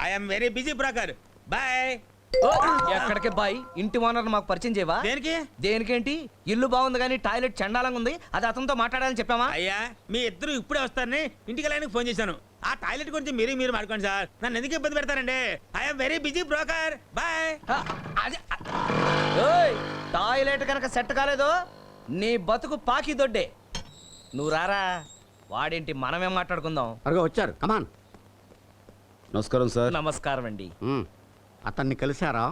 I'm very busy broker. Bye. ఎక్కడికి bye? ఇంటి owner మాకు పరిచయం చేయవా? దేనికి? దేనికేంటి? ఇల్లు బాగుంది కానీ టాయిలెట్ చండాలంగా ఉంది, అది అతనితో మాట్లాడాలని చెప్పామా? అయ్యా మీ ఇద్దరు ఇప్పుడే వస్తారని ఇంటికి వెళ్ళడానికి ఫోన్ చేశాను. ఆ టాయిలెట్ గురించి మీరు మాట్లాడుకోండి సార్. నన్ను ఎందుకు ఇబ్బంది పెడతారండి? I'm very busy broker. Bye. Toilet కనుక సెట్ కాలేదు నీ బతుకు పాకి దొడ్డే. నువ్వు రారా, వాడేంటి మనమే మాట్లాడుకుందాం. అరగా వచ్చారు, కమాన్. నమస్కారం సార్. నమస్కారం అండి. అతన్ని కలిశారా?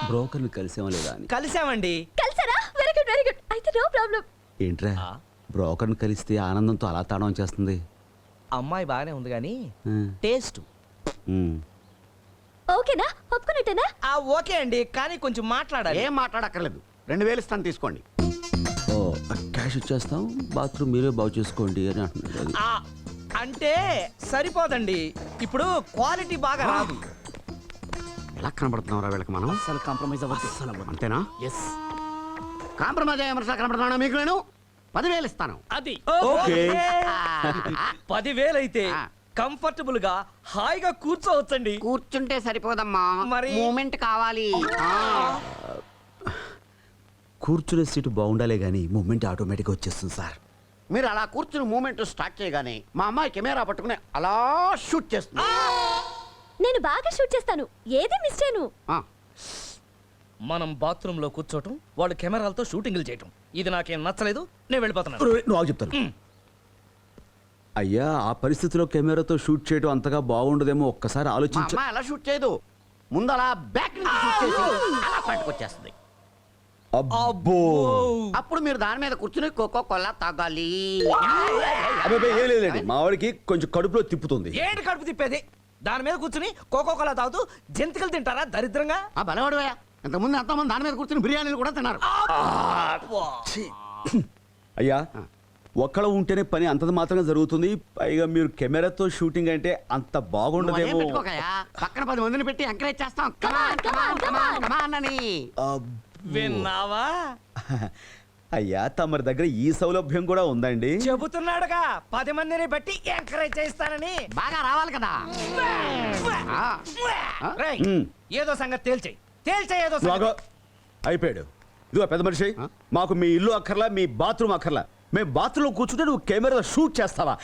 బ్రోకర్ని కలిసామా లేదా అని. కలిసామండి. కలిసారా? Very good very good. అయితే నో ప్రాబ్లం. ఏంట్రా బ్రోకర్ని కలిస్తే ఆనందంతో అలా తాడం చేస్తుంది. అమ్మాయి బాగానే ఉంది కానీ టేస్ట్ ఓకేనా? ఒప్పుకున్నట్టేనా? ఓకే అండి, కానీ కొంచెం మాట్లాడాలి. ఏం మాట్లాడక్కర్లేదు, 2000 ఇస్తాను తీసుకోండి. ఓ క్యాష్ ఇచ్చేస్తాం, బాత్రూమ్ మీరే బాగు చేసుకోండి అని అంటున్నాడు. అంటే సరిపోదండి, ఇప్పుడు క్వాలిటీ బాగా రాదు. ఎలా కనబడుతున్నారా వీళ్ళకి మనం? అసలు కాంప్రమైజ్ అవ్వదు. అంతేనా? ఎస్. కాంప్రమైజ్ అయ్యే మనసు కనబడుతున్నా మీకు నేను 10,000 ఇస్తాను. అది 10,000 అయితే కంఫర్టబుల్ గా హాయిగా కూర్చోవచ్చండి. కూర్చుంటే సరిపోదమ్మా, మరి మూమెంట్ కావాలి. కూర్చునే సీటు బాగుండాలే గానీ మూమెంట్ ఆటోమేటిక్గా వచ్చేస్తుంది సార్. మీరు అలా కూర్చుని మూమెంట్ స్టార్ట్ చేయగానే మా అమ్మాయి కెమెరా పట్టుకుని అలా షూట్ చేస్తుంది. నేను బాగా షూట్ చేస్తాను, ఏది మిస్ చేయను. మనం బాత్రూమ్ లో కూర్చోటం, వాళ్ళు కెమెరాలతో షూటింగ్లు చేయటం, ఇది నాకేం నచ్చలేదు. నేను వెళ్ళిపోతున్నాను. నువ్వు చెప్తాను. అయ్యా, ఆ పరిస్థితిలో కెమెరాతో షూట్ చేయడం అంతగా బాగుండదేమో, ఒక్కసారి ఆలోచించు. అలా షూట్ చేయదు, ముందు అలా బ్యాక్ నుంచి షూట్ చేసి అలా పట్టుకొచ్చేస్తుంది. అబ్బో, అప్పుడు మీరు దాని మీద కూర్చుని కోకో కోలా తాగాలి. మా వాడికి కొంచెం కడుపులో తిప్పుతుంది. ఏంటి కడుపు తిప్పేది? దాని మీద కూర్చుని కోకో కోలా తాగుతూ జంతికలు తింటారా దరిద్రంగా? బలవాడు ఎంతమంది ఎంతమంది దాని మీద కూర్చుని బిర్యానీలు కూడా తిన్నారు. అయ్యా, ఒక్కళ్ళ ఉంటేనే పని అంతది మాత్రమే జరుగుతుంది, పైగా మీరు కెమెరాతో షూటింగ్ అంటే అంత బాగుండదేమో. పక్కన 10 మందిని పెట్టి ఎంకరేజ్ చేస్తాం. విన్నావా? అయ్యా, తమరి దగ్గర ఈ సౌలభ్యం కూడా ఉందండి. చెబుతున్నాడుగా 10 మందిని బట్టి ఎంకరేజ్ చేస్తానని. బాగా రావాలి కదా. ఏదో సంగతి తేల్చేయి. ఏదో అయిపోయాడు. ఇదిగో పెద్ద మనిషి, మాకు మీ ఇల్లు అక్కర్లా, మీ బాత్రూమ్ అక్కర్లా. మేము బాత్రూంలో కూర్చుంటే నువ్వు కెమెరా షూట్ చేస్తావా?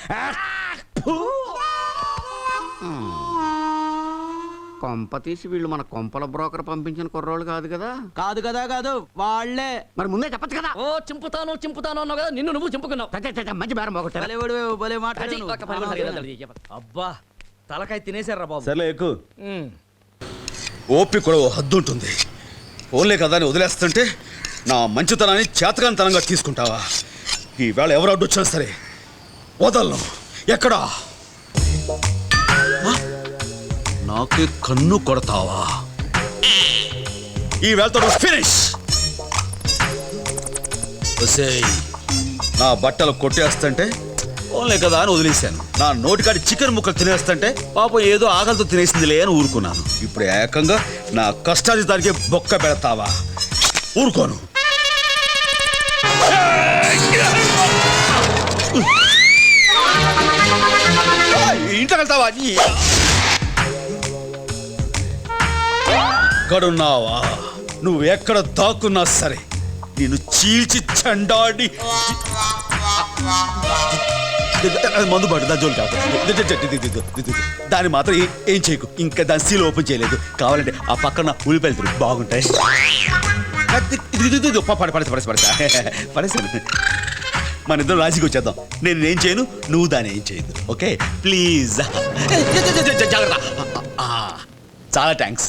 కొంప తీసి వీళ్ళు మన కొంపల బ్రోకర్ పంపించిన కుర్రోళ్ళు కాదు కదా? కాదు వాళ్ళే. మరి ముందే చెప్పచ్చు కదా. ఓ చింపుతాను అన్నావు కదా, నిన్ను నువ్వు చింపుకున్నావు. మంచి బేరం బాగుంటారు. అబ్బా, తలకాయ తినేశారా బాబు. సర్లే, ఎక్కువ ఓపిక కూడా ఓ హద్దు ఉంటుంది. ఓన్లే కదా అని వదిలేస్తుంటే నా మంచితనాన్ని చేతకానితనంగా తీసుకుంటావా? ఈవేళ ఎవరు అడ్డొచ్చినా సరే వదలను. ఎక్కడా నాకే కన్ను కొడతావా? ఈ వేళతో ఫినిష్. నా బట్టలు కొట్టేస్తుంటే ఓన్లే కదా అని వదిలేశాను. నా నోటికాడి చికెన్ ముక్కలు తినేస్తుంటే పాపం ఏదో ఆకలితో తినేసిందిలే అని ఊరుకున్నాను. ఇప్పుడు ఏకంగా నా కష్టాజితానికి బొక్క పెడతావా? ఊరుకోను. ఇంట్లో వెళ్తావా? ఎక్కడున్నావా? నువ్వు ఎక్కడ దాక్కున్నా సరే నేను చీల్చి చండాడి మందు పడు. దా జోలు కాదు, దాన్ని మాత్రం ఏం చేయకు. ఇంకా దాని సీల్ ఓపెన్ చేయలేదు. కావాలంటే ఆ పక్కన ఉల్లిపాయలు బాగుంటాయి. పడేసాను. మన ఇద్దరు రాజీకి వచ్చేద్దాం. నేను ఏం చేయను, నువ్వు దాన్ని ఏం చేయదు. Okay please. చాలా థ్యాంక్స్.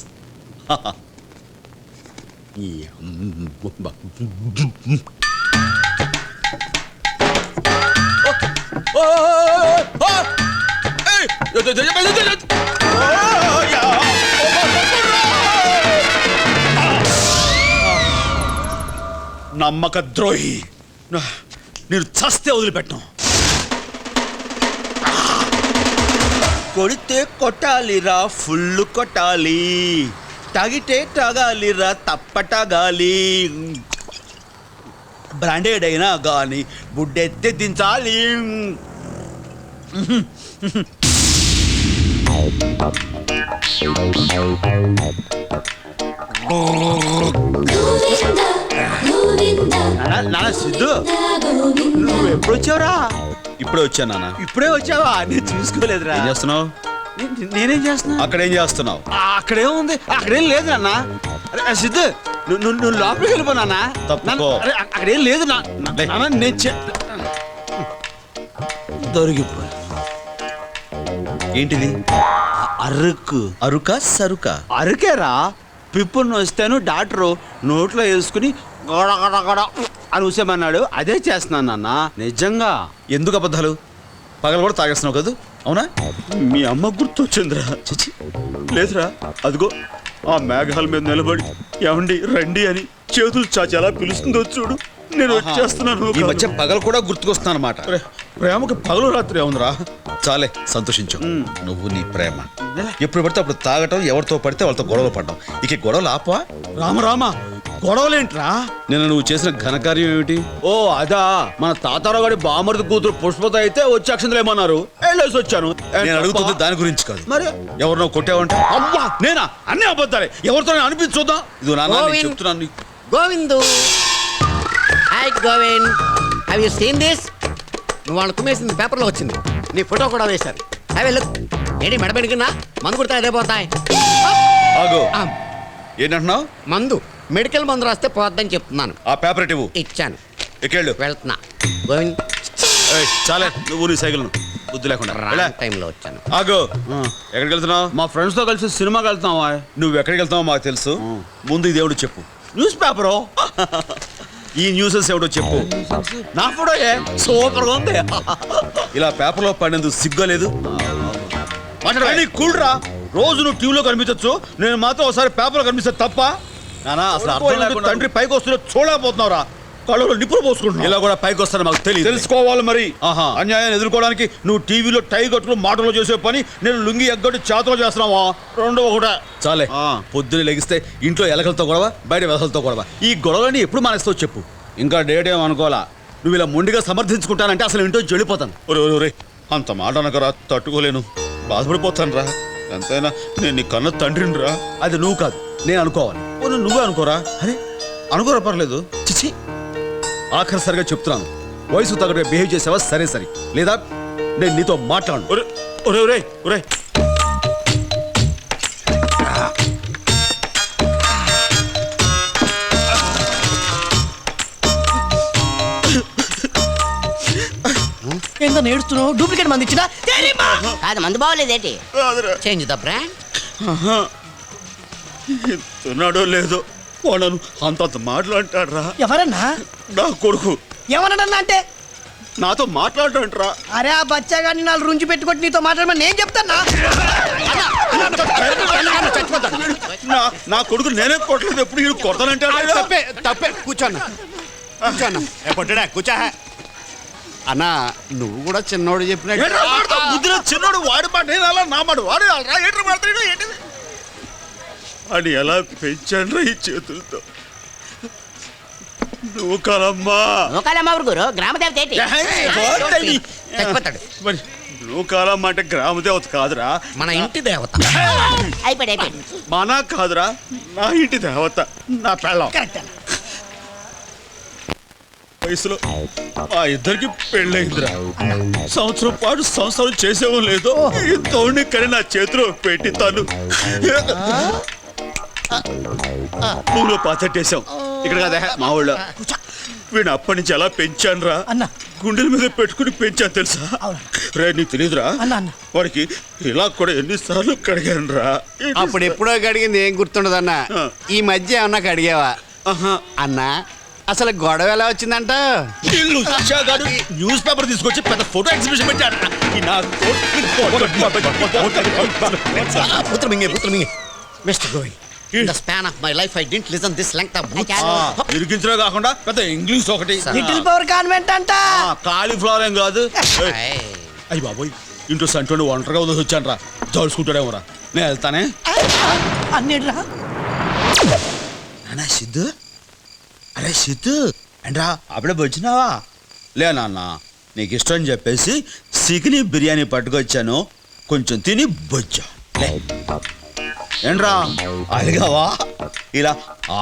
నమ్మక ద్రోహి, నేను చస్తే వదిలిపెట్టను. కొడితే కొట్టాలిరా, ఫుల్ కొట్టాలి. తాగితే తాగాలిరా, తప్పటగాలి. బ్రాండెడ్ అయినా గాని బుడ్డెత్తి దించాలి. నాన్న సిద్ధు నువ్వు ఎప్పుడు వచ్చావురా? ఇప్పుడే వచ్చా నాన్న. ఇప్పుడే వచ్చావా? నేను చూసుకోలేదురా. ఏం చేస్తున్నావు? నేనేం చేస్తున్నా? అక్కడ ఏం చేస్తున్నావు? అక్కడేముంది? అక్కడేం లేదు నాన్న. అరే సిద్ధు నువ్వు లోపలికి వెళ్ళిపో నాన్న. తప్పుకో. అరే అక్కడేం లేదు లే. నాన్న. నేను దొరికిపో. ఏంటిది? అరుకు అరుక సరుక? అరుకేరా. పిప్పును వస్తాను డాక్టరు నోట్లో వేసుకుని గొడ గొడ గొడ అని ఊసేమన్నాడు. అదే చేస్తున్నాను నాన్న. నిజంగా. ఎందుకు అబద్ధాలు? పగలు కూడా తాగేస్తున్నావు కదా? అవునా? మీ అమ్మ గుర్తొచ్చిందిరా. చిచి. లేదురా, అదిగో ఆ మేఘాల మీద నిలబడి ఏమండి రండి అని చేతులు చాచి ఎలా పిలుస్తుందో చూడు. నేను వచ్చేస్తున్నాను. ఈ మధ్య పగలు కూడా గుర్తుకొస్తున్నాను అనమాట. ప్రేమకు పగలు రాత్రి ఏముందిరా? చాలే, సంతోషించు. నువ్వు నీ ప్రేమ ఎప్పుడు పడితే అప్పుడు తాగటం, ఎవరితో పడితే వాళ్ళతో గొడవలు పడ్డాం. ఇక గొడవలు ఆపవా? రామ గొడవలేంట్రా? నిన్న నువ్వు చేసిన ఘనకార్యం ఏమిటి? ఓ అదా, మన తాతారావు గారి బామర్ది కూతురు పుష్పత అయితే వచ్చి అక్షంతలు ఏమన్నారు, వెళ్ళేసి వచ్చాను. నేను అడుగుతుంది దాని గురించి కాదు. మరి ఎవరినో కొట్టావంట? అమ్మా నేనా? అన్నీ అబద్ధాలే. ఎవరితో అనిపించి చూద్దాం. ఇది నాన్న, నేను గోవింద్. చెప్తున్నాను నీకు. Govindu, hi Govind, have you seen this? నువ్వు వాళ్ళు కుమ్మేసింది పేపర్లో వచ్చింది, నీ ఫోటో కూడా వేశారు. Have a look. ఏంటి మెడబెడికినా? మందు కుడితే అదే పోతాయి. ఆగు. ఆ, ఏంటంటున్నావు? మందు, మెడికల్ మందు రాస్తే పోద్దని చెప్తున్నాను. ఆ పేపర్ ఇవ్వు. ఇచ్చాను, ఎక్కేళ్ళు. వెళ్తున్నా. గోవింద్, చాలే, నువ్వు నీ సైకిల్ బుద్ధి లేకుండా వెళ్ళా. రాంగ్ టైంలో వచ్చాను. ఆగు. ఎక్కడికి వెళ్తున్నావు? మా ఫ్రెండ్స్ తో కలిసి సినిమాకి వెళ్తావా? నువ్వు ఎక్కడికి వెళ్తావో మాకు తెలుసు. ముందు ఈ దేవుడు చెప్పు. News paper. ఈ న్యూసెస్ ఎవడో చెప్పు. నా ఫోటో సూపర్ గా ఉంది. ఇలా పేపర్లో పడినందుకు సిగ్గు లేదు? అని కూల్రా. రోజు నువ్వు టీవీలో కనిపించచ్చు, నేను మాత్రం ఒకసారి పేపర్లో కనిపిస్తే తప్ప? నానా, అసలు అర్థం లేకుండా తండ్రి పైకి వస్తున్నా చూడలేకపోతున్నావురా. కళ్ళలో నిప్పులు పోసుకుంటున్నావు. ఇలా కూడా పైకి వస్తాను మాకు తెలియదు. తెలుసుకోవాలి మరి. ఆహా. అన్యాయాన్ని ఎదుర్కోవడానికి నువ్వు టీవీలో టై కట్టుకుని మాటలో చేసే పని, నేను లుంగి ఎగ్గొట్టి చేతలో చేస్తున్నావా? రెండో ఒకటే. చాలే, ఆ. పొద్దున్న లెగిస్తే ఇంట్లో ఎలకలతో గొడవ, బయట వెసలతో గొడవ. ఈ గొడవని ఎప్పుడు మానేస్తావు చెప్పు. ఇంకా డేట్ ఏమనుకోవాలా. నువ్వు ఇలా మొండిగా సమర్థించుకుంటానంటే అసలు ఇంట్లో చెడిపోతాను. ఒరే అంత మాట అనకరా, తట్టుకోలేను, బాధపడిపోతాను రా. ఎంతైనా నేను నీ కన్న తండ్రిని రా. అది నువ్వు కాదు, నేను అనుకోవాలి. నువ్వే అనుకోరా. అరే, అనుకోరా, పర్లేదు. చిచి, ఆఖరిసరిగా చెప్తున్నాను. వయసు తగ్గట్టుగా బిహేవ్ చేసావా సరే సరే, లేదా నేను నీతో మాట్లాడను. ఒరే ఒరే ఒరే ఒరే ఏందో నేడుస్తున్నావు? డూప్లికేట్ మంది ఇచ్చినా కాదు, మందు బాగోలేదేంటి? రాదురా. Change the brand. తిన్నాడో లేదో వాళ్ళను అంతంత మాట్లాంటాడ్రా. ఎవరన్నా? నా కొడుకు ఏమన్నా అంటే? నాతో మాట్లాడంట్రా. అరే ఆ బచ్చాగాని నాలుగు రుంచి పెట్టుకుంటే నీతో మాట్లాడమని నేను చెప్తానా? నా కొడుకు నేనే కొట్టలేదు, ఎప్పుడు ఈయన కొడతానంటాడు. తప్పే కూర్చోన్నా కూర్చోన్నా పొట్టడా కూర్చో. అన్నా నువ్వు కూడా చిన్నోడు చెప్పినట్టు బుద్ధిలో చిన్నోడు వాడి మాట నేను అలా నా మాట వాడు అలా ఏంటి మాట్లాడు ఏంటిది అని ఎలా పెంచాను ఈ చేతులతో. నువ్వు కలమ్మా నూకాలమ్మ గురు గ్రామ దేవత ఏంటి? చచ్చిపోతాడు. మరి నువ్వు కాలమ్మ అంటే గ్రామ దేవత కాదురా, మన ఇంటి దేవత. అయిపోయాడు. మన కాదురా, నా ఇంటి దేవత, నా పెళ్ళం. వయసులో ఆ ఇద్దరికి పెళ్ళయిందిరా. సంవత్సరం పాటు సంసారం చేసేవో లేదో ఈ తోడిని కని నా చేతిలో పెట్టి తను నువ్వులో పాతట్టేశాం. ఇక్కడ కదా మా ఊళ్ళో. వీడిని అప్పటి నుంచి ఎలా పెంచాను రా, అన్నా. గుండెల మీద పెట్టుకుని పెంచాను తెలుసా. రే నీకు తెలియదురా, అన్నా. వాడికి ఇలా కూడా ఎన్నిసార్లు కడిగాను రా. అప్పుడు ఎప్పుడో కడిగింది ఏం గుర్తుండదన్నా. ఈ మధ్య ఏమన్నా కడిగావా అన్నా? అసలు గొడవ ఎలా వచ్చిందంట? న్యూస్ పేపర్ తీసుకొచ్చి పెద్ద ఫోటో ఎగ్జిబిషన్ పెట్టాడు. Mister Govind, in the span of my life I didn't listen this length of ఇరికించడం కాకుండా పెద్ద ఇంగ్లీష్ ఒకటి. లిటిల్ పవర్ కాన్వెంట్ అంట. కాలీఫ్లవర్ ఏం కాదు. అయ్యి బాబోయ్, ఇంట్లో సంటోని ఒంటరిగా వదిలేసి వచ్చాను రా. జరుచుకుంటాడేమో రా, నేను వెళ్తానే. అన్నిట్రా నానా సిద్ధు, అరే సిద్ధు అండ్రా, అప్పుడే వచ్చినావా? లే నాన్న, నీకు ఇష్టం అని చెప్పేసి చికెన్ బిర్యానీ పట్టుకొచ్చాను, కొంచెం తిని బొజ్జా. ఏంట్రా అడిగావా? ఇలా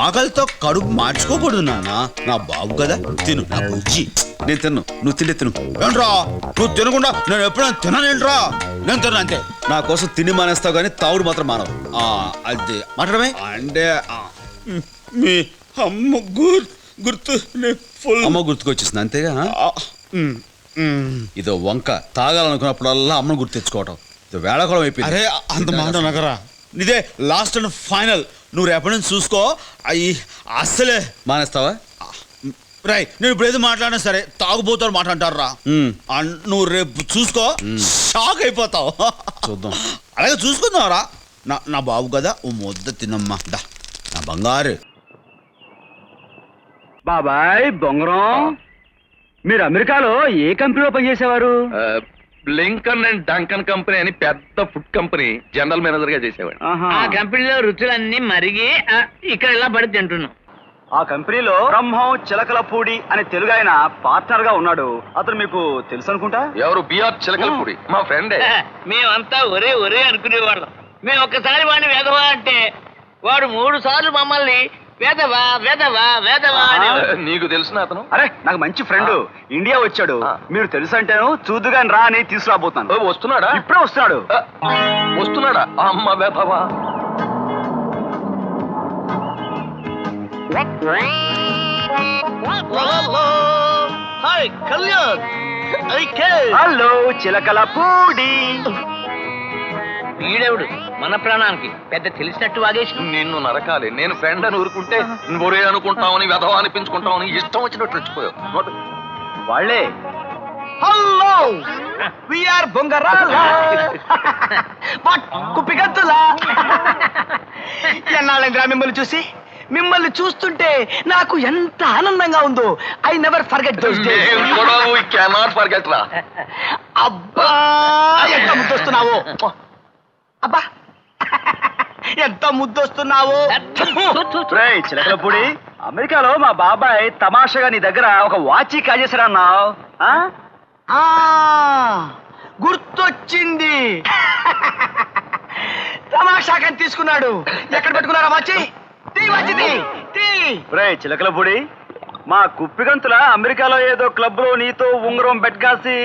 ఆకలితో కడుపు మార్చుకోకూడదు నాన్న. నా బాబు కదా, తిను నా బుజ్జి. నేను తిన్ను, నువ్వు తింటే తిను. ఏంట్రా నువ్వు తినకుండా నేను ఎప్పుడైనా తిననేంట్రా? నేను తిన్నా అంతే. నా కోసం తిని మానేస్తావు కానీ తాగుడు మాత్రం మానవు. అది మాట్లాడమే అంటే మీ అమ్మ గుర్తు అమ్మ గుర్తుకొచ్చేసింది అంతేగా. ఇదో వంక తాగాలనుకున్నప్పుడల్లా అమ్మను గుర్తు తెచ్చుకోవటం ఇది వేళకోళం అయిపోయింది. అరే అంత మాట నగరా. ఇదే లాస్ట్ అండ్ ఫైనల్. నువ్వు రేపటి నుంచి చూసుకో. అయ్యి అస్సలే మానేస్తావా? రై నేను ఇప్పుడు ఏది మాట్లాడినా సరే తాగుబోతాడు మాట అంటారు రా. నువ్వు రేపు చూసుకో, షాక్ అయిపోతావు. చూద్దాం, అలాగే చూసుకుందాం రా. నా బాబు కదా, ఓ ముద్ద తినమ్మా దా నా బంగారు. బాబాయ్ బొంగరం, మీరు అమెరికాలో ఏ కంపెనీలో పనిచేసేవారు? లింకన్ అండ్ డంకన్ కంపెనీ అని పెద్ద ఫుడ్ కంపెనీ జనరల్ మేనేజర్ గా చేసేవాడు. ఆ కంపెనీలో రుచులన్నీ మరిగి ఇక్కడ ఇలా పడి తింటున్నాం. ఆ కంపెనీలో బ్రహ్మం చిలకలపూడి అనే తెలుగు ఆయన పార్ట్నర్ గా ఉన్నాడు. అతను మీకు తెలుసు అనుకుంటా. ఎవరు? బిఆర్ చిలకలపూడి మా ఫ్రెండే. మేమంతా ఒరే ఒరే అనుకునేవాళ్ళం. మేము ఒక్కసారి వాడిని వేదవా అంటే వాడు 3 సార్లు మమ్మల్ని వేదవా వేదవా వేదవా అని. నీకు తెలిసిన అతను? అరే నాకు మంచి ఫ్రెండ్ ఇండియా వచ్చాడు. మీరు తెలుసు అంటేను చూద్దుగాని రా అని తీసుకురాబోతాను. వస్తున్నాడా? ఇప్పుడే వస్తున్నాడు. వస్తున్నాడా? అమ్మ వేదవా. హాయ్ కళ్యాణ్. హలో చిలకలపూడి. వీడెవడు మన ప్రాణానికి పెద్ద తెలిసినట్టు వాగేసి. నిన్ను నరకాలి. నేను ఫ్రెండ్ అని ఊరుకుంటే నువ్వే అనుకుంటావని వెధవా అనిపించుకుంటావని ఇష్టం వచ్చినట్టు రెచ్చిపోయావు. వాళ్ళే. Hello VR Bongarala కుప్పిగత్తులా. ఎన్నాళ్ళంగా మిమ్మల్ని చూసి. మిమ్మల్ని చూస్తుంటే నాకు ఎంత ఆనందంగా ఉందో. I never forget those days. we cannot forget రా. అబ్బా ఎంత ముద్దొస్తున్నావు. అబ్బా ఎంత ముద్దొస్తున్నావు. చిలకలపూడి, అమెరికాలో మా బాబాయ్ తమాషగా నీ దగ్గర ఒక వాచి కాజేశారన్నావు. గుర్తొచ్చింది. తమాషాగా తీసుకున్నాడు. ఎక్కడ పెట్టుకున్నారా వాచి? చిలకలపూడి, మా కుప్పిగంతుల అమెరికాలో ఏదో క్లబ్ లో నీతో ఉంగరం బెట్ కాసి.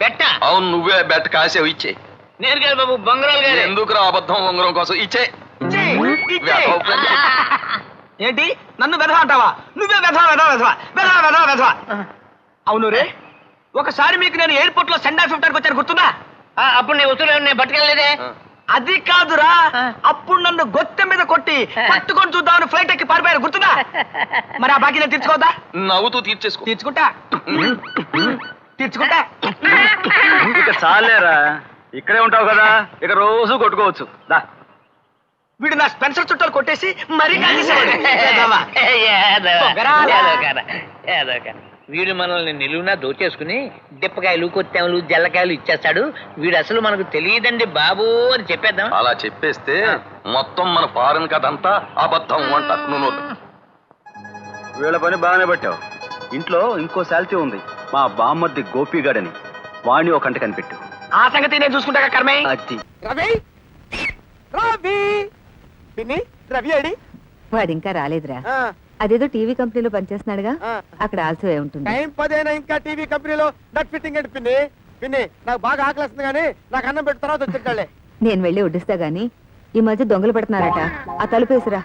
బెట్ట? అవును, నువ్వే బెట్ కాసేవు. ఇచ్చే. నేను కాదు బాబు, బొంగరాలు గారు. ఎందుకు రా అబద్ధం? ఉంగరం కోసం ఇచ్చే. ఏంటి నన్ను వెధవ అంటావా? నువ్వే వెధవ వెధవ వెధవ వెధవ వెధవ వెధవ. అవును రే, ఒకసారి మీకు నేను ఎయిర్పోర్ట్ లో సెండ్ ఆఫ్ ఇవ్వడానికి వచ్చాను, గుర్తుందా? అప్పుడు నీ వస్తువులు నేను పట్టుకెళ్ళలేదే. అది కాదురా, అప్పుడు నన్ను గొత్తె మీద కొట్టి పట్టుకొని చూద్దామని ఫ్లైట్ ఎక్కి పారిపోయారు, గుర్తుందా? మరి ఆ బాకీ నేను తీర్చుకోవద్దా? నవ్వుతూ తీర్చేసుకో. తీర్చుకుంటా తీర్చుకుంటా. ఇక చాలేరా, ఇక్కడే ఉంటావు కదా, ఇక రోజు కొట్టుకోవచ్చు. దా. వీడు నా స్పెన్సర్ చుట్టాలు కొట్టేసి మరీ వీడు మనల్ని నిలువునా దోచేసుకుని డిప్పకాయలు కొత్తెమలు జల్లకాయలు ఇచ్చేస్తాడు. వీడు అసలు మనకు తెలియదండి బాబు అని చెప్పేద్దాం. అలా చెప్పేస్తే మొత్తం మన ఫారెన్ కథ అంతా అబద్ధం అంట. నువ్వు వీళ్ళ పని బాగానే పట్టావు. ఇంట్లో ఇంకో శాలిటీ ఉంది, మా బామ్మర్ది గోపిగాడని. వాణ్ణి ఒక కంట కనిపెట్టు. ఆ సంగతి నేను చూసుకుంటా కర్మే. అది రవి రవి పిన్ని, రవి అడి వాడు ఇంకా రాలేదురా. అదేదో టీవీ కంపెనీలో పనిచేస్తున్నాడుగా, అక్కడ ఆల్సో ఉంటుంది. టైం 10 అయినా ఇంకా టీవీ కంపెనీలో నట్ ఫిట్టింగ్ ఏంటి పిన్ని? పిన్ని నాకు బాగా ఆకలిస్తుంది కానీ నాకు అన్నం పెట్టిన తర్వాత వచ్చేటాలే. నేను వెళ్ళి వడ్డిస్తా గానీ ఈ మధ్య దొంగలు పడుతున్నారట, ఆ తలుపేసిరా.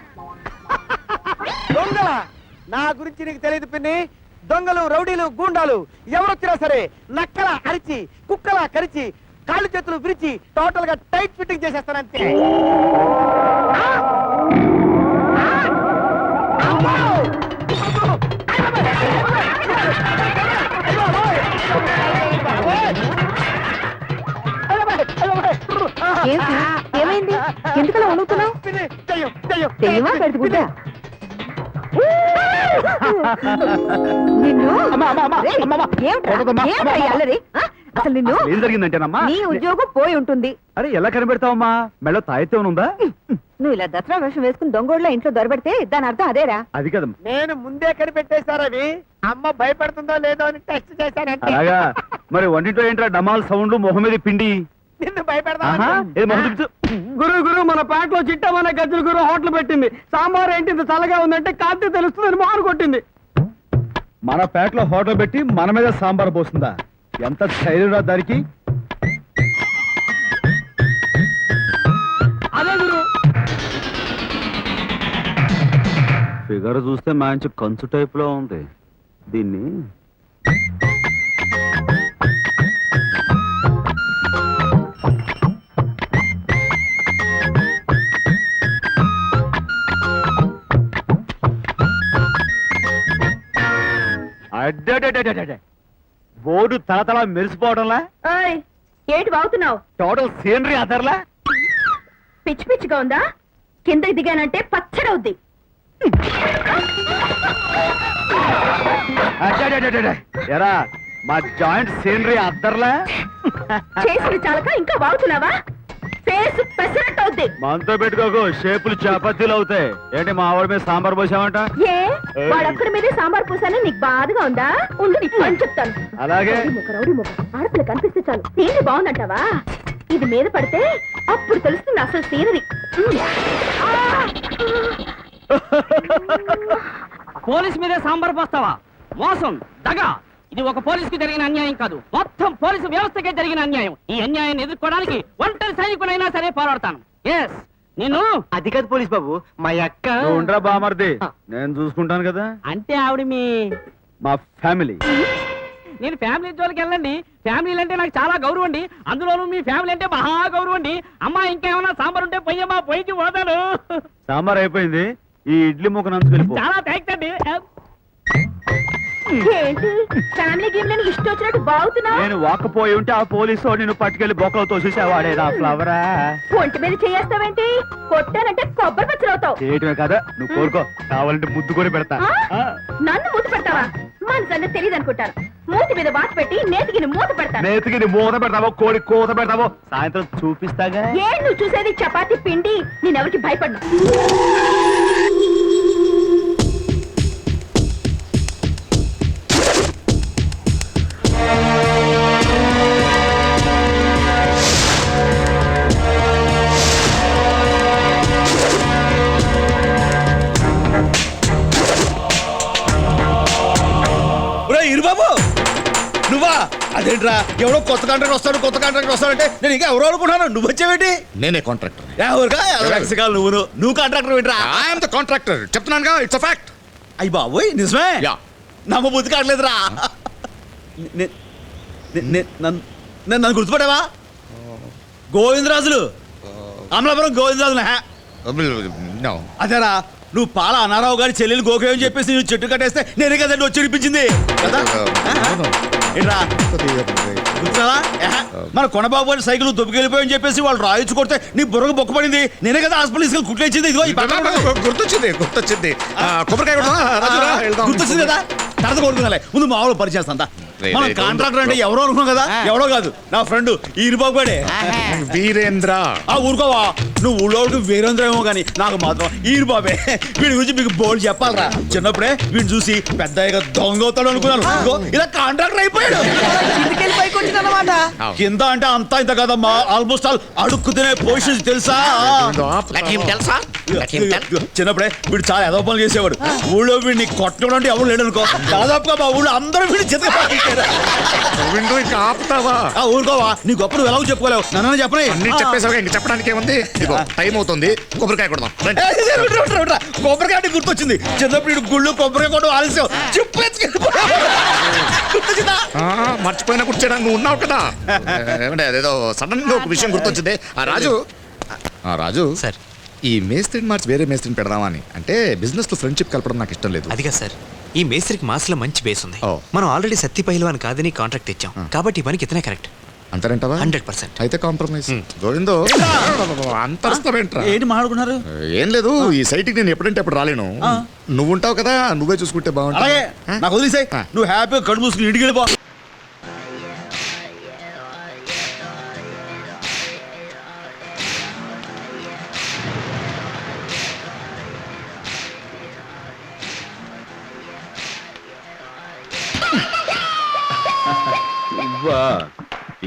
దొంగల నా గురించి నీకు తెలియదు పిన్ని. దొంగలు, రౌడీలు, గూండాలు ఎవరొచ్చినా సరే నక్కల అరిచి, కుక్కల కరిచి, కాళ్ళు చేతులు విరిచి టోటల్ గా టైట్ ఫిట్టింగ్ చేసేస్తానంతే. ఏమైంది? ఎందుకలా వణుకుతున్నావు? తెయ్యమా పెడుతుకుంటా నిన్ను? అల్లరి అసలు నిన్ను ఏం జరిగిందంటేనమ్మా? నీ ఉద్యోగం పోయి ఉంటుంది. అరే ఎలా కనిపెడతావమ్మా? మెళ్ళో తాయితే ఉందా? నువ్వు ఇలా దసరా వేషం వేసుకుని దొంగోళ్ళ ఇంట్లో దొరబెడితే దాని అర్థం అదేరా. అది కదమ్మా, నేను ముందే కనిపెట్టేశారవి. అమ్మ భయపడుతుందో లేదో అని టెస్ట్ చేశానంటే. అలాగా మరి వంటింట్లో ఏంట్రా డమాల్ సౌండ్, మొహం మీద పిండి? నిన్ను భయపెడతా. గురు గురు మన మన పేటలో చిట్టమనే గజ్జల గురు హోటల్ పెట్టింది. సాంబార్ ఏంటి ఇంత చల్లగా ఉందంటే కాంతి తెలుస్తుందని మోహన్ కొట్టింది. మన పేటలో హోటల్ పెట్టి మన మీద సాంబార్ పోస్తుందా? ఎంత ధైర్యం దానికి? అదే గురు. ఫిగర్ చూస్తే మంచి కంచు టైప్ లో ఉంది. దీన్ని బోర్డు తలతల మెరిసిపోవడంలా, ఏంటి బాగుతున్నావు? Total scenery అదర్లా. పిచ్చి పిచ్చిగా ఉందా? కిందకి దిగానంటే పచ్చడవుద్ది. ఎరా మా జాయింట్ సీనరీ అద్దర్లా. చేసిన చాలక ఇంకా బాగుతున్నావా? ఫేస్ పెసరట్టు అవుద్ది. మనతో పెట్టుకోకు, షేపులు చపాతీలు అవుతాయి. ఏంటి మా ఆవిడ మీద సాంబార్ పోసామంట? ఏ వాడొక్కడి మీదే సాంబార్ పూసాను నీకు బాధగా ఉందా? ఉండు నీకు పని చెప్తాను. అలాగే. రౌడీ ముఖ ఆడపిల్ల కనిపిస్తే చాలు సీనరీ బాగుందంటావా? ఇది మీద పడితే అప్పుడు తెలుస్తుంది అసలు సీనరీ. పోలీస్ మీదే సాంబార్ పోస్తావా? మోసం, దగా. ఇది ఒక పోలీసుకి జరిగిన అన్యాయం కాదు, మొత్తం పోలీసు వ్యవస్థకే జరిగిన అన్యాయం. ఈ అన్యాయాన్ని ఎదుర్కోవడానికి ఒంటరి సైనికునైనా సరే పోరాడతాను. ఎస్, నేను అది కాదు పోలీస్ బాబు, మా అక్క. ఉండరా బామర్ది, నేను చూసుకుంటాను కదా. అంటే ఆవిడ మీ మా ఫ్యామిలీ. నేను ఫ్యామిలీ జోలికి వెళ్ళండి. ఫ్యామిలీలు అంటే నాకు చాలా గౌరవం అండి. అందులోనూ మీ ఫ్యామిలీ అంటే మహా గౌరవం అండి. అమ్మా ఇంకేమన్నా సాంబార్ ఉంటే పొయ్యమ్మా, పొయ్యికి పోతాను. సాంబార్ అయిపోయింది, ఈ ఇడ్లీ ముక్క నంచుకు వెళ్ళిపో. చాలా థ్యాంక్స్ అండి. ఏంటి ఫ్యామిలీ గేమ్ లని ఇష్టం వచ్చినట్టు బాగుతున్నావు? నేను వాకపోయి ఉంటే ఆ పోలీసు నిన్ను పట్టుకెళ్లి బొక్కలతో చూసేవాడే నా ఫ్లవరా. ఒంటి మీద చేయేస్తావేంటి? కొట్టానంటే కొబ్బరి పచ్చలవుతావు. చేయటమే కదా, నువ్వు కోరుకో, కావాలంటే ముద్దు కూడా పెడతా. నన్ను మూత పెడతావా? మన సంగతి తెలియదు అనుకుంటాను. మూతి మీద వాత పెట్టి నేతికి మూత పెడతాను. నేతికి నీ మూత పెడతావో, కోడి కోత పెడతావో సాయంత్రం చూపిస్తాగా. ఏ నువ్వు చూసేది చపాతీ పిండి. నేనెవరికి భయపడ్ను. ఇరుబాబు నువ్వా? అదేంట్రా, ఎవడో కొత్త కాంట్రాక్టర్ వస్తాడంటే నేను ఇంకా ఎవరో అనుకున్నాను. నువ్వు వచ్చావేంటి? నేనే కాంట్రాక్టర్. నువ్వు కాంట్రాక్టర్ ఏంట్రా? I'm the contractor. చెప్తున్నానుగా, ఇట్స్ అ ఫ్యాక్ట్. అయ్యి బాబోయ్, నిజమే? యా. నమ్మ బుద్ధి కావట్లేదురా. నన్ను గుర్తుపట్టావా? గోవిందరాజులు, అమలాపురం గోవిందరాజులు. అదేరా, నువ్వు పాల అనారావు గారి చెల్లెలు గోకేమని చెప్పేసి నువ్వు చెట్టు కట్టేస్తే నేనే కదా నువ్వు చెడిపించింది కదా. ఏంట్రా గుర్తురావా? మన కొనబాబు గారి సైకిల్ దుబ్బకెళ్ళిపోయని చెప్పేసి వాళ్ళు రాయించు కొడితే నీ బుర్రకు బొక్కపడింది. నేనే కదా హాస్పిటల్ తీసుకెళ్ళి కుట్లేసింది. ఇదిగో గుర్తొచ్చింది. కొబ్బరికాయ గుర్తొచ్చింది కదా. తర్వాత కొడుకున్నాలే, ముందు మామూలు పరిచేస్తా. మన కాంట్రాక్టర్ అంటే ఎవరో అనుకున్నాం కదా. ఎవరో కాదు, నా ఫ్రెండ్ ఈరుబాబు గాడే. వీరేంద్ర. ఊరుకోవా, నువ్వు ఊళ్ళోకి వీరేంద్ర ఏమో కానీ నాకు మాత్రం ఈరుబాబే. వీడి గురించి మీకు బోర్డు చెప్పాలరా. చిన్నప్పుడే వీడిని చూసి పెద్దగా దొంగ అవుతాడు అనుకున్నాను. ఇలా కాంట్రాక్టర్ అయిపోయాడు. కింద అంటే అంతా ఇంత కదమ్మా, ఆల్మోస్ట్ ఆల్ అడుక్కు తినే పొజిషన్ తెలుసా. చిన్నప్పుడే వీడు చాలా ఎదవ పనులు చేసేవాడు. ఊళ్ళో వీడిని కొట్టడం అంటే ఎవరు లేడు అనుకో. దాదాపుగా మా ఊళ్ళో అందరూ వీడిని ఊరుకోవా, నీ గొప్ప నువ్వు ఎలా చెప్పుకోలేవు. నన్ను చెప్పలే చెప్పేసావు. ఇంక చెప్పడానికి ఏముంది? టైం అవుతుంది, కొబ్బరికాయ కొడదాం. కొబ్బరికాయ అంటే గుర్తొచ్చింది. చిన్నప్పుడు గుళ్ళు కొబ్బరికాయ కొట్టడం ఆలస్యం. మర్చిపోయినా కూర్చోడానికి నువ్వు ఉన్నావు కదా. ఏమంటే అదేదో సడన్ గా ఒక విషయం గుర్తొచ్చింది. రాజు సార్, ఈ మేస్త్రిని మార్చి వేరే మేస్త్రిని పెడదామని. అంటే బిజినెస్ తో ఫ్రెండ్షిప్ కలపడం నాకు ఇష్టం లేదు. అదిగా సార్, ఈ మేస్త్రికి మాస్లో మంచి బేస్ ఉంది. ఓ. మనం ఆల్రెడీ సత్తి పైల్వాన్ కాదని కాంట్రాక్ట్ ఇచ్చాం, కాబట్టి మనకి ఇతనే కరెక్ట్. అంటారంటావా? 100%. అయితే కాంప్రమైజ్. గోవిందో అంతరస్తావేంట్రా? ఏంటి మాట్లాడుకున్నారు? ఏం లేదు, ఈ సైట్కి నేను ఎప్పుడంటే అప్పుడు రాలేను. నువ్వు ఉంటావు కదా, నువ్వే చూసుకుంటే బాగుంటుంది. అలాగే, నాకు వదిలేసాయి. నువ్వు హ్యాపీగా కడుపు మూసుకుని ఇంటికి వెళ్ళిపో.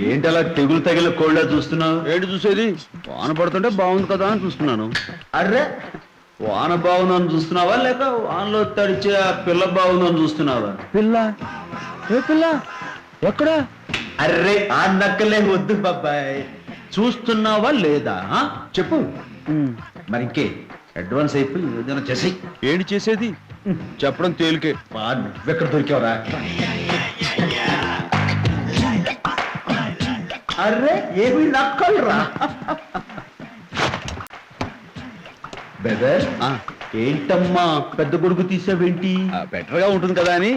ఏంటి అలా తెగులు తగిన కోళ్ళ చూస్తున్నావు? ఏంటి చూసేది? వాన పడుతుంటే బాగుంది కదా అని చూస్తున్నాను. అర్రే, వాన బాగుందని చూస్తున్నావా లేక వానలో తడిచే ఆ పిల్ల బాగుందని చూస్తున్నావా? పిల్ల? ఏ పిల్ల? ఎక్కడా? అర్రే, ఆ నక్కలే వద్దు బాబాయ్. చూస్తున్నావా లేదా చెప్పు. మరి ఇంకే అడ్వాన్స్ అయిపోయి ఏదైనా చేసి. ఏంటి చేసేది? చెప్పడం తేలికే. నువ్వెక్కడ దొరికావరా? అర్రే, ఏమి నక్కలరా? బెదర్, ఏంటమ్మా పెద్ద గొడుగు తీసావేంటి? బెటర్ గా ఉంటుంది కదా అని.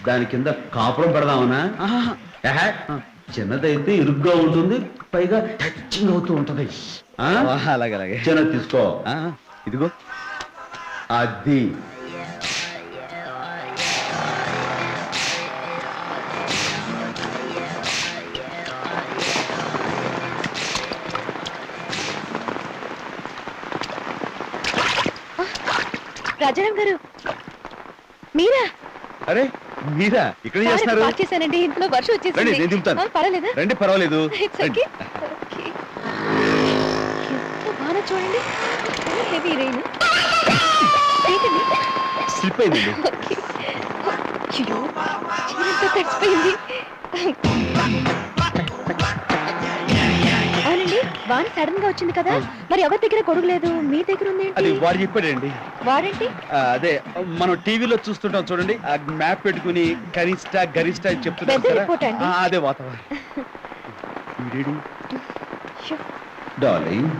దాని కింద కాపురం పెడదామనా? చిన్నదైతే ఇరుగ్గా ఉంటుంది, పైగా టచింగ్ అవుతూ ఉంటది. అలాగే చిన్నది తీసుకో. ఇదిగో అది. రాజారాం గారు, మీరా? అరే మీరా ఇక్కడ చేస్తున్నారు? పార్క్ చేశానండి, ఇంట్లో వర్షం రండి, వచ్చేసింది. నేను దింపుతాను. పర్వాలేదా? రండి, పర్వాలేదు. It's okay. Okay. ఎంత బాగా చూడండి, హెవీ రెయిన్. ఏంటండి? స్లిప్ అయిందండి. Okay. అయ్యో, చీరంతా తడిసిపోయింది. అవునండి, వాన సడన్ గా వచ్చింది కదా, మరి ఎవరి దగ్గర గొడుగు లేదు, మీ దగ్గర ఉంది? అది వాడు చెప్పాడండి. వాడండి? అదే మనం టీవీలో చూస్తుంటాం చూడండి, ఆ మ్యాప్ పెట్టుకుని కనిష్ట గరిష్ట అని చెప్తున్నారు పెద్ద కదా. రిపోర్ట్ అండి. అదే వాతావరణం. డార్లింగ్,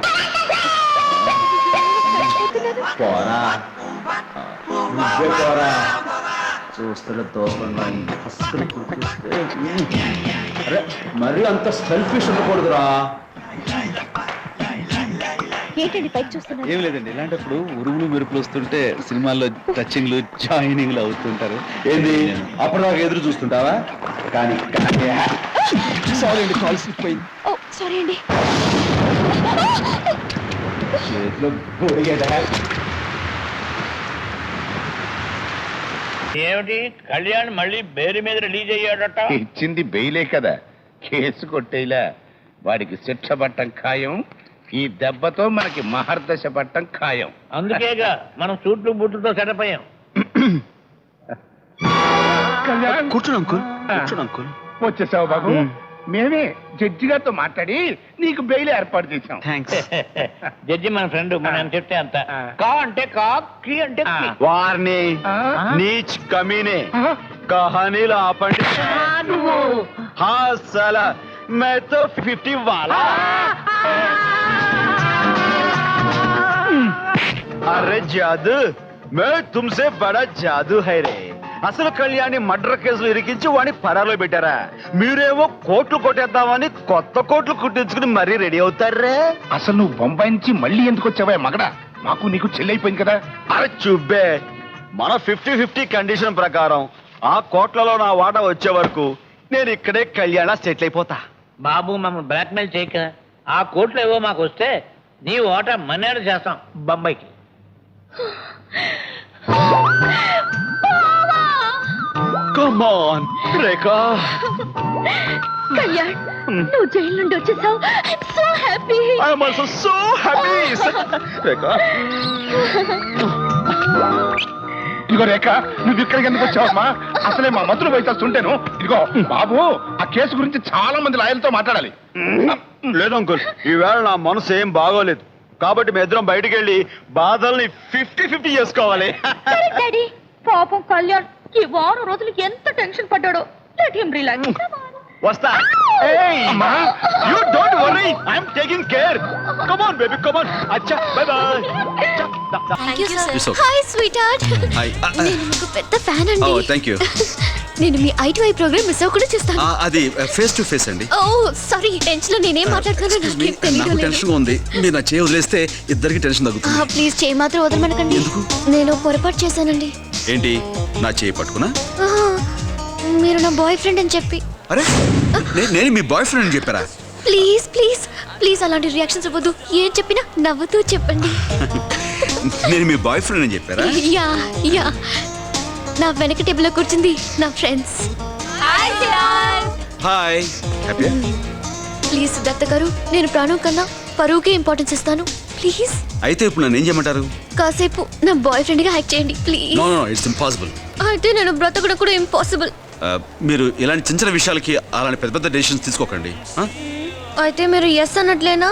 పోరా, నువ్వే పోరా. చూస్తుంటే తోపండి. అరే, మరి అంత సెల్ఫిష్ ఉండకూడదురా. ఏంటండి పైకి చూస్తున్నారు? ఏం లేదండి, ఇలాంటప్పుడు ఉరుములు మెరుపులు వస్తుంటే సినిమాల్లో టచింగ్లు జాయినింగ్లు అవుతుంటారు. ఏంది అప్పటిదాకా ఎదురు చూస్తుంటావా? కానీ సారీ అండి, కాల్ స్లిప్ అయింది. ఓ సారీ అండి. చేతిలో గొడిగేట. ఏమిటి కళ్యాణ్ మళ్ళీ బేరు మీద రిలీజ్ అయ్యాడట? ఇచ్చింది బెయిలే కదా, కేసు కొట్టేలా. వాడికి శిక్ష పట్టం ఖాయం. ఈ దెబ్బతో మనకి మహర్దశ పట్టం ఖాయం. అందుకేగా మనం సూట్లు బూట్లతో సెటప్ అయ్యాం. కూర్చోండి అంకుల్, కూర్చోండి అంకుల్. వచ్చేసావు బాబు. మేమే జడ్జి గారితో మాట్లాడి నీకు బెయిల్ ఏర్పాటు చేశాం. థ్యాంక్స్. జడ్జి మన ఫ్రెండ్, మనం చెప్తే అంత. కా అంటే కా, కి అంటే కి. వారిని నీచ్ కమీనే కహానీలు ఆపండి. హా సాలా, मैं तो 50 वाला. अरे जादू, मैं तुमसे बड़ा जादू है रे. అసలు కళ్యాణి మర్డర్ కేసులు ఇరికించి వాడిని పరాలో పెట్టారా? మీరేమో కోట్లు కొట్టేద్దామని కొత్త కోట్లు కుట్టించుకుని మరీ రెడీ అవుతారే. అసలు నువ్వు బొంబాయి నుంచి మళ్ళీ ఎందుకు వచ్చావా మగడా? మాకు నీకు చెల్లైపోయింది కదా. అరే చుబ్బే, మన 50-50 కండిషన్ ప్రకారం ఆ కోట్లలో నా వాటా వచ్చే వరకు నేను ఇక్కడే కళ్యాణ సెటిల్ అయిపోతా. బాబు మమ్మల్ని బ్లాక్మెయిల్ చేయక. ఆ కోట్లు ఏవో మాకు వస్తే నీ ఓట మనేడు చేస్తాం బొంబాయికి. Come on, రేఖా. కళ్యాణ్, నువ్వు జైలు నుండి వచ్చేసావు. I'm so happy. I am also so happy. రేఖా. ఇదిగో రేఖ, నువ్వు ఇక్కడికి ఎందుకు వచ్చావమ్మా? అసలే మా మంత్రులు పోయిస్తుంటేను. ఇదిగో బాబు, ఆ కేసు గురించి చాలా మంది లాయర్లతో మాట్లాడాలి. లేదు అంకుల్, ఈవేళ నా మనసు ఏం బాగోలేదు, కాబట్టి మీ ఇద్దరం బయటికి వెళ్ళి బాధల్ని 50-50 చేసుకోవాలి. డాడీ, పాపం కళ్యాణ్ ఈ వారం రోజులు ఎంత టెన్షన్ పడ్డాడో. Let him relax. వస్తా. అమ్మా, you don't worry, I am taking care. Come on baby, come on. అచ్చా, bye bye. Thank you It's sir. okay. Hi sweet heart. Hi. నేను మీకు పెద్ద ఫ్యాన్ అండి. Oh, thank you. నేను మీ ఐ ప్రోగ్రామ్ మిస్ అవ్వకుండా చూస్తాను. అది ఫేస్ టు ఫేస్ అండి. ఓ సారీ, టెన్షన్ లో నేనేం మాట్లాడుతున్నానో నాకేం నాకు తెలియడం లేదు. టెన్షన్ గా ఉంది. మీరు నా చేయి వదిలేస్తే ఇద్దరికి టెన్షన్ తగ్గుతుంది. ప్లీజ్ చేయి మాత్రం వదలమనకండి. నేను పొరపాటు చేశానండి. ఏంటి, నా చేయి పట్టుకున్నా? ఆహా, మీరు నా బాయ్ ఫ్రెండ్ అని చెప్పి. అరే, నేను మీ బాయ్ ఫ్రెండ్ అని చెప్పారా? ప్లీజ్ ప్లీజ్ ప్లీజ్ అలాంటి రియాక్షన్స్ ఇవ్వద్దు. ఏం చెప్పినా నవ్వుతూ చెప్పండి. నేను మీ బాయ్ ఫ్రెండ్ అని చెప్పారా? యా యా, నా వెనక టేబుల్లో కూర్చుంది నా friends. Hi hi. Happy? Please Siddhartha గారు, నేను ప్రాణం కన్నా పరువుకే ఇంపార్టెన్స్ ఇస్తాను. ప్లీజ్ అయితే ఇప్పుడు నన్ను ఏం చేయమంటారు? కాసేపు నా బాయ్ ఫ్రెండ్ గా యాక్ట్ చేయండి please. No no it's impossible. అయితే నేను బ్రతకడం కూడా ఇంపాసిబుల్. మీరు ఇలాంటి చిన్న చిన్న విషయాలకి అలాంటి పెద్ద పెద్ద డెసిషన్స్ తీసుకోకండి. అయితే మీరు ఎస్ అన్నట్లేనా?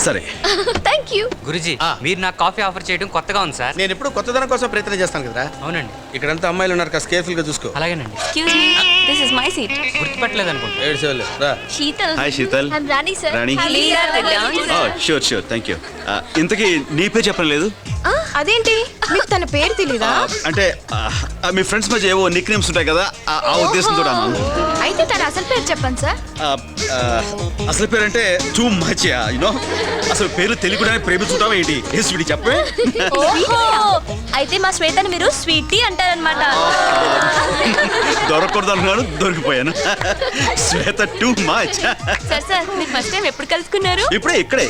సరే. Thank you. గురుజీ, మీరు నాకు కాఫీ ఆఫర్ చేయడం కొత్తగా ఉంది సార్. నేను ఎప్పుడు కొత్తదనం కోసం ప్రయత్నం చేస్తాను కదరా. అవునండి. ఇక్కడంతా అమ్మాయిలు ఉన్నారు, కాస్త కేర్ఫుల్ గా చూసుకో. అలాగేనండి. Excuse me, this is my seat. గుర్తుపట్టలేదు అనుకుంటా. Sheetal. Hi Sheetal. I am Rani sir. Rani. Sure sure, thank you. ఇంతకీ నీ పేరు చెప్పలేదు? అదేంటి మీకు తన పేరు తెలీదా? అంటే మీ ఫ్రెండ్స్ మధ్య ఏవో నిక్ నేమ్స్ ఉంటాయి కదా, ఆ ఉద్దేశంతో అన్నాను. అయితే తన అసలు పేరు చెప్పండి సార్. అసలు పేరు అంటే టూ మచ్ యూనో. అసలు పేరు తెలియకుండానే ప్రేమించుంటావా ఏంటి? ఏ స్వీటీ చెప్పే. అయితే మా శ్వేతని మీరు స్వీటీ అంటారనమాట. దొరకకూడదు అనుకున్నాను, దొరికిపోయాను. శ్వేత టూ మచ్. సార్ సార్ మీరు ఫస్ట్ టైం ఎప్పుడు కలుసుకున్నారు? ఇక్కడే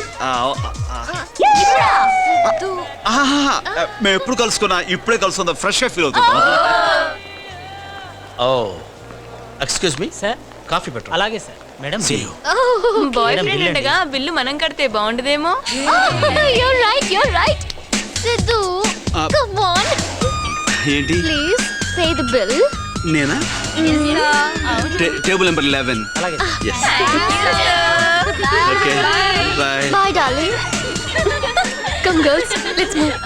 మేము ఎప్పుడు కలుసుకున్నా ఇప్పుడే కలుసుకుందాం, ఫ్రెష్ గా ఫీల్ అవుతుందా? ఓ ఎక్స్క్యూజ్ మీ సార్, కాఫీ పెట్టు. అలాగే సార్. మేడం, బాయ్ ఫ్రెండ్ ఉండగా బిల్లు మనం కడితే బాగుండదేమో. You're right. Siddhu, come on. ఏంటి? Please pay the bill. నేనా? Table number 11. అలాగే. Yes. Okay. Bye. Bye, darling. Come, girls. Let's move.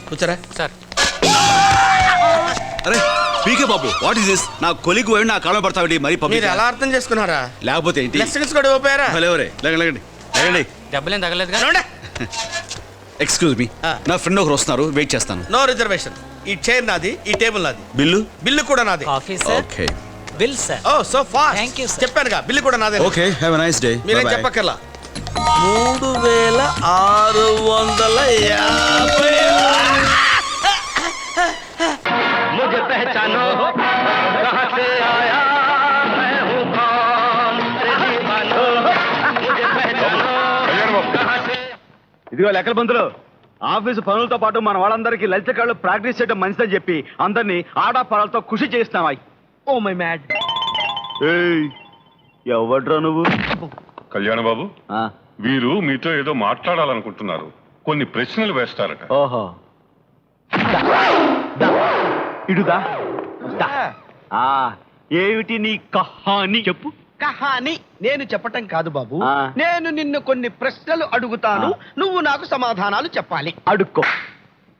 కూర్చోరా. సార్, అరే పీకే బాబు, వాట్ ఇస్ దిస్? నా కొలిగ్ పోయి నా కాలం పడతావు మరి మీరు పబ్లిక్. ఎలా అర్థం చేసుకున్నారా? లేకపోతే ఏంటి? లెసన్స్ కూడా ఓపారా? భలేవరే, లేకండి. దెబ్బలేం తగలేదుగా. ఎక్స్క్యూజ్ మీ, నా ఫ్రెండ్ ఒకరు వస్తున్నారు, వెయిట్ చేస్తాను. No reservation. ఈ చైర్ నాది, ఈ టేబుల్ నాది. బిల్లు కూడా నాది. Coffee sir. Okay. Bill sir. Oh so fast. Thank you, sir. చెప్పానుగా, బిల్లు కూడా నాదే. Okay, have a nice day. మీరేం చెప్పక్కర్లా. 3650. मुझे पहचानो कहां से आया मैं हूं कौन रे दीवानो मुझे पहचानो कहां से. ఇదిగో లెక్కల బంతులు, ఆఫీసు పనులతో పాటు మన వాళ్ళందరికీ లలిత కళ్ళు ప్రాక్టీస్ చేయడం మంచిదని చెప్పి అందరినీ ఆడాపాలతో కృషి చేస్తావా? Oh my mad. ఎవడ్రా నువ్వు? కళ్యాణ బాబు, ఆ, వీరు మీతో ఏదో మాట్లాడాలనుకుంటున్నారు. కొన్ని ప్రశ్నలు వేస్తారట. ఓహో, ఇడుదా. ఏమిటి నీ కహాని చెప్పు. కహాని నేను చెప్పటం కాదు బాబు. ఆ. నేను నిన్ను కొన్ని ప్రశ్నలు అడుగుతాను, నువ్వు నాకు సమాధానాలు చెప్పాలి. అడుక్కో.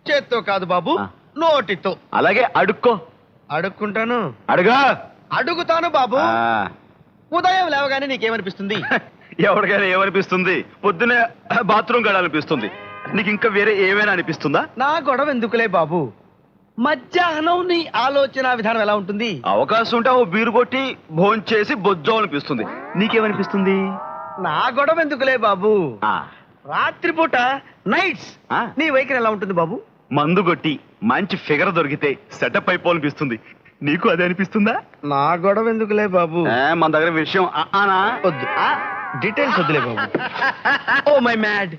చేత్తో కాదు బాబు, ఆ. నోటితో. అలాగే అడుక్కో. అడుక్కుంటాను. అడుగా. అడుగుతాను బాబు. ఆ, ఉదయం లేవగానే నీకేమనిపిస్తుంది? ఎవరికైనా ఏమనిపిస్తుంది? పొద్దునే బాత్రూమ్ గడాలనిపిస్తుంది. నీకు ఇంకా వేరే ఏమైనా అనిపిస్తుందా? నా గొడవ ఎందుకులే బాబు. మధ్యాహ్నం నీ ఆలోచన విధానం ఎలా ఉంటుంది? అవకాశం ఉంటే ఓ బీరు కొట్టి భోంచేసి బొజ్జో అనిపిస్తుంది. నీకేమనిపిస్తుంది? నా గొడవ ఎందుకులే బాబు. ఆ, రాత్రిపూట నైట్స్ ఆ. నీ వైఖరి ఎలా ఉంటుంది బాబు? మందు కొట్టి మంచి ఫిగర్ దొరికితే సెటప్ అయిపోవాలనిపిస్తుంది. నీకు అదే అనిపిస్తుందా? నా గొడవ ఎందుకులే బాబు. మన దగ్గర విషయం ఆనా వద్దు, డీటెయిల్స్ వద్దులే బాబు. ఓ మై మ్యాడ్.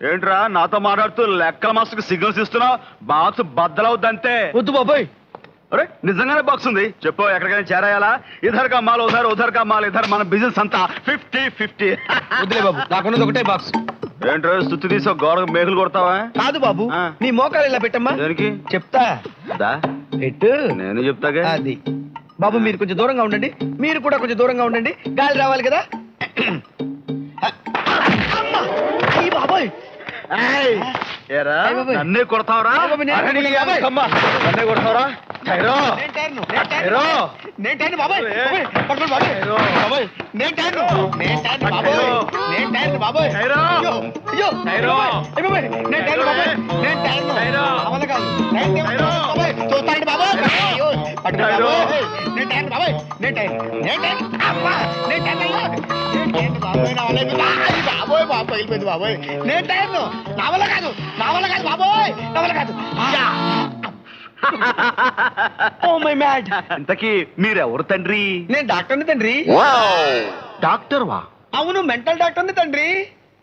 ఏంట్రా నాతో మాట్లాడుతూ లెక్కల మాస్టర్కి సిగ్నల్స్ ఇస్తున్నావు? బాక్స్ బద్దలవుద్దంతే. వద్దు బాబాయ్. అరే నిజంగానే బాక్స్ ఉంది, చెప్పు ఎక్కడికైనా చేరాయాలా? ఇధర్ కా మాల్ ఉధర్, ఉధర్ కా మాల్ ఇధర్. మన బిజినెస్ అంతా 50-50. వద్దులే బాబు, నాకున్నది ఒకటే బాక్స్. ఏంట్రా సుత్తి తీసి గోడ మేకులు కొడతావా? కాదు బాబు, ఆ. నీ మోకాలు ఇలా పెట్టమ్మా. దేనికి? చెప్తా. దా, పెట్టు. నేను చెప్తాగా. అది బాబు, మీరు కొంచెం దూరంగా ఉండండి. మీరు కూడా కొంచెం దూరంగా ఉండండి, గాలి రావాలి కదా. అమ్మా! అయ్య బాబోయ్. ఏరా అయ్ బాబోయ్. నన్నే కొడతావరా? అయ్ బాబోయ్, నేను అరే, నీ బాబోయ్. అమ్మా, నన్నే కొడతావరా? టైరో. నేను టైర్ను టైరో. బాబాయ్. బాబాయ్, పట్టుకోండి బాబాయ్. బాబాయ్, నేను టైర్ను బాబాయ్. నేను టైర్ను బాబాయ్. టైరో. అయ్యో, అయ్యో. టైరో. అయ్ బాబాయ్, నేను టైర్ను బాబాయ్. నేను టైర్ను. టైరో. అవల కాదు. నేను టైరో. బాబాయ్, చూస్తానండి బాబాయ్. అయ్యో, పట్టుకోండి టైరో. బాబాయ్. నేను టైర్ను బాబాయ్. నేను టైర్ను. అమ్మా, నేను టైర్ను అయ్యో. నేను టైర్ను బాబాయ్. నా వల్ల అయిపోయింది. అయ్య బాబోయ్, బాబు పగిలిపోయింది బాబాయ్. నేను టైర్ను. నా వల్ల కాదు బాబోయ్. నా వల్ల కాదు. Oh my mad. ఇంతకీ మీరెవరు తండ్రి? నేను డాక్టర్ని తండ్రి. డాక్టర్ వా? అవును, మెంటల్ డాక్టర్ని తండ్రి.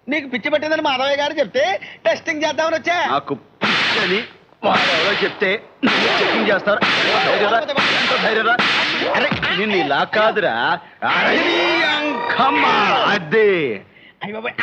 నీకు పిచ్చి పట్టిందని మాధవయ్య గారు చెప్తే టెస్టింగ్ చేద్దామని వచ్చా. నాకు పిచ్చని వారెవరో చెప్తే చెకింగ్ చేస్తారు. ధైర్యరా? ఎంత ధైర్యరా? అరే నిన్ను ఇలా కాదురా అరే నీ అంకమ్మ. అదే అయ్య బాబోయ్.